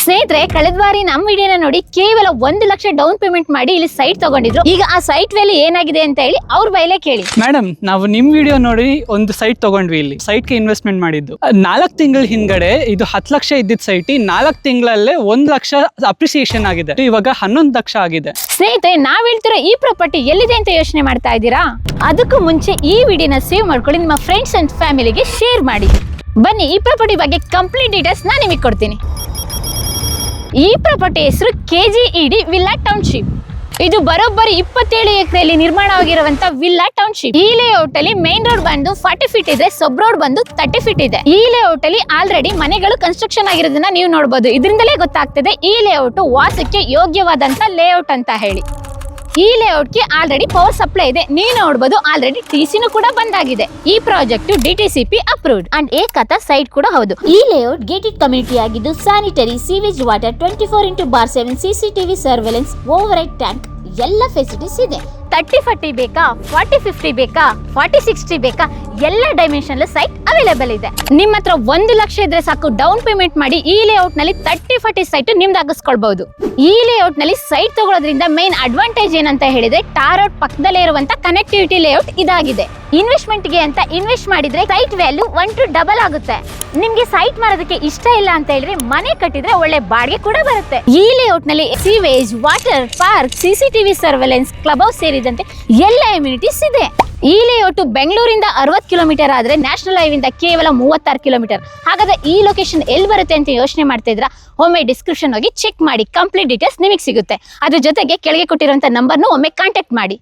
ಸ್ನೇಹಿತರೆ, ಕಳೆದ ಬಾರಿ ನಮ್ಮ ವಿಡಿಯೋನ ನೋಡಿ ಕೇವಲ 1 ಲಕ್ಷ ಡೌನ್ ಪೇಮೆಂಟ್ ಮಾಡಿ ಇಲ್ಲಿ ಸೈಟ್ ತಗೊಂಡಿದ್ರು. ಈಗ ಆ ಸೈಟ್ ವ್ಯಾಲ್ಯೂ ಏನಾಗಿದೆ ಅಂತ ಹೇಳಿ ಅವ್ರ ಬೈಲೇ ಕೇಳಿ. ಮೇಡಮ್, ನಾವು ನಿಮ್ ವಿಡಿಯೋ ನೋಡಿ ಒಂದು ಸೈಟ್ ತಗೊಂಡ್ವಿ. ಇಲ್ಲಿ ಸೈಟ್ಗೆ ಇನ್ವೆಸ್ಟ್ಮೆಂಟ್ ಮಾಡಿದ್ದು 4 ತಿಂಗಳ ಹಿಂದ್ಗಡೆ ಇದು 10 ಲಕ್ಷ ಇದ್ದಿದ್ದ ಸೈಟ್ 4 ತಿಂಗಳಲ್ಲೇ 1 ಲಕ್ಷ ಅಪ್ರಿಸಿಯೇಷನ್ ಆಗಿದೆ. ಇವಾಗ 11 ಲಕ್ಷ ಆಗಿದೆ. ಸ್ನೇಹಿತರೆ, ನಾವ್ ಹೇಳ್ತಿರೋ ಈ ಪ್ರಾಪರ್ಟಿ ಎಲ್ಲಿದೆ ಅಂತ ಯೋಚನೆ ಮಾಡ್ತಾ ಇದ್ದೀರಾ? ಅದಕ್ಕೂ ಮುಂಚೆ ಈ ವಿಡಿಯೋನ ಸೇವ್ ಮಾಡ್ಕೊಳ್ಳಿ, ನಿಮ್ಮ ಫ್ರೆಂಡ್ಸ್ ಅಂಡ್ ಫ್ಯಾಮಿಲಿಗೆ ಶೇರ್ ಮಾಡಿ. ಬನ್ನಿ, ಈ ಪ್ರಾಪರ್ಟಿ ಬಗ್ಗೆ ಕಂಪ್ಲೀಟ್ ಡೀಟೇಲ್ಸ್ ನಾನು ನಿಮಗೆ ಕೊಡ್ತೀನಿ. ಈ ಪ್ರಾಪರ್ಟಿ ಹೆಸರು KGED ವಿಲ್ಲಾ ಟೌನ್ಶಿಪ್. ಇದು ಬರೋಬ್ಬರಿ 27 ಎಕರೆಯಲ್ಲಿ ನಿರ್ಮಾಣವಾಗಿರುವಂತ ವಿಲ್ಲಾ ಟೌನ್ಶಿಪ್. ಈ ಲೇಔಟ್ ಅಲ್ಲಿ ಮೇನ್ ರೋಡ್ ಬಂದು 40 ಫೀಟ್ ಇದೆ, ಸಬ್ ರೋಡ್ ಬಂದು 30 ಫೀಟ್ ಇದೆ. ಈ ಲೇಔಟ್ ಅಲ್ಲಿ ಆಲ್ರೆಡಿ ಮನೆಗಳು ಕನ್ಸ್ಟ್ರಕ್ಷನ್ ಆಗಿರೋದನ್ನ ನೀವು ನೋಡಬಹುದು. ಇದರಿಂದಲೇ ಗೊತ್ತಾಗ್ತದೆ ಈ ಲೇಔಟ್ ವಾಸಕ್ಕೆ ಯೋಗ್ಯವಾದಂತ ಲೇಔಟ್ ಅಂತ ಹೇಳಿ. ಈ ಲೇಔಟ್ಗೆ ಆಲ್ರೆಡಿ ಪವರ್ ಸಪ್ಲೈ ಇದೆ, ನೀವು ನೋಡಬಹುದು. ಆಲ್ರೆಡಿ TCನೂ ಕೂಡ ಬಂದಾಗಿದೆ. ಈ ಪ್ರಾಜೆಕ್ಟ್ DTCP ಅಪ್ರೂವ್ಡ್ ಅಂಡ್ ಏಕತಾ ಸೈಟ್ ಕೂಡ ಹೌದು. ಈ ಲೇಔಟ್ ಗೇಟೆಡ್ ಕಮ್ಯುನಿಟಿ ಆಗಿದ್ದು sanitary, sewage water, 24x7 CCTV surveillance, over head tank ಎಲ್ಲ ಫೆಸಿಲಿಟೀಸ್ ಇದೆ. 30-40 ಬೇಕಾ, 40-50 ಬೇಕಾ, 40-60 ಬೇಕಾ, ಎಲ್ಲ ಡೈಮೆನ್ಷನ್ ಸೈಟ್ ಅವೈಲೇಬಲ್ ಇದೆ. ನಿಮ್ಮ ಹತ್ರ 1 ಲಕ್ಷ ಇದ್ರೆ ಸಾಕು, ಡೌನ್ ಪೇಮೆಂಟ್ ಮಾಡಿ ಈ ಲೇಔಟ್ ನಲ್ಲಿ 30-40 ಸೈಟ್ ನಿಮ್ದಾಗಿಸ್ಕೊಳ್ಬಹುದು. ಈ ಲೇಔಟ್ ನಲ್ಲಿ ಸೈಟ್ ತಗೊಳ್ಳೋದ್ರಿಂದ ಮೇನ್ ಅಡ್ವಾಂಟೇಜ್ ಏನಂತ ಹೇಳಿದ್ರೆ ಟಾರ್ ರೋಡ್ ಪಕ್ಕದಲ್ಲೇ ಇರುವಂತ ಕನೆಕ್ಟಿವಿಟಿ ಲೇಔಟ್ ಇದಾಗಿದೆ. ಇನ್ವೆಸ್ಟ್ಮೆಂಟ್ ಗೆ ಅಂತ ಇನ್ವೆಸ್ಟ್ ಮಾಡಿದ್ರೆ ಸೈಟ್ ವ್ಯಾಲ್ಯೂ 1 to ಡಬಲ್ ಆಗುತ್ತೆ. ನಿಮ್ಗೆ ಸೈಟ್ ಮಾಡೋದಕ್ಕೆ ಇಷ್ಟ ಇಲ್ಲ ಅಂತ ಹೇಳಿದ್ರೆ ಮನೆ ಕಟ್ಟಿದ್ರೆ ಒಳ್ಳೆ ಬಾಡಿಗೆ ಕೂಡ ಬರುತ್ತೆ. ಈ ಲೇಔಟ್ ನಲ್ಲಿ sewage, water, park, CCTV surveillance, club house ಸೇರಿದಂತೆ ಎಲ್ಲ ಅಮ್ಯುನಿಟೀಸ್ ಇದೆ. ಈ ಲೇಔಟ್ ಬೆಂಗಳೂರಿಂದ 60 ಕಿಲೋಮೀಟರ್ ಆದ್ರೆ ನ್ಯಾಷನಲ್ ಹೈವೇ ಇಂದ ಕೇವಲ 36 ಕಿಲೋಮೀಟರ್. ಹಾಗಾದ್ರೆ ಈ ಲೊಕೇಶನ್ ಎಲ್ಲಿ ಬರುತ್ತೆ ಅಂತ ಯೋಚನೆ ಮಾಡ್ತಾ ಇದ್ರ, ಒಮ್ಮೆ ಡಿಸ್ಕ್ರಿಪ್ಷನ್ ಹೋಗಿ ಚೆಕ್ ಮಾಡಿ, ಕಂಪ್ಲೀಟ್ ಡೀಟೇಲ್ಸ್ ನಿಮಗೆ ಸಿಗುತ್ತೆ. ಅದ್ರ ಜೊತೆಗೆ ಕೆಳಗೆ ಕೊಟ್ಟಿರುವಂತ ನಂಬರ್ನು ಒಮ್ಮೆ ಕಾಂಟ್ಯಾಕ್ಟ್ ಮಾಡಿ.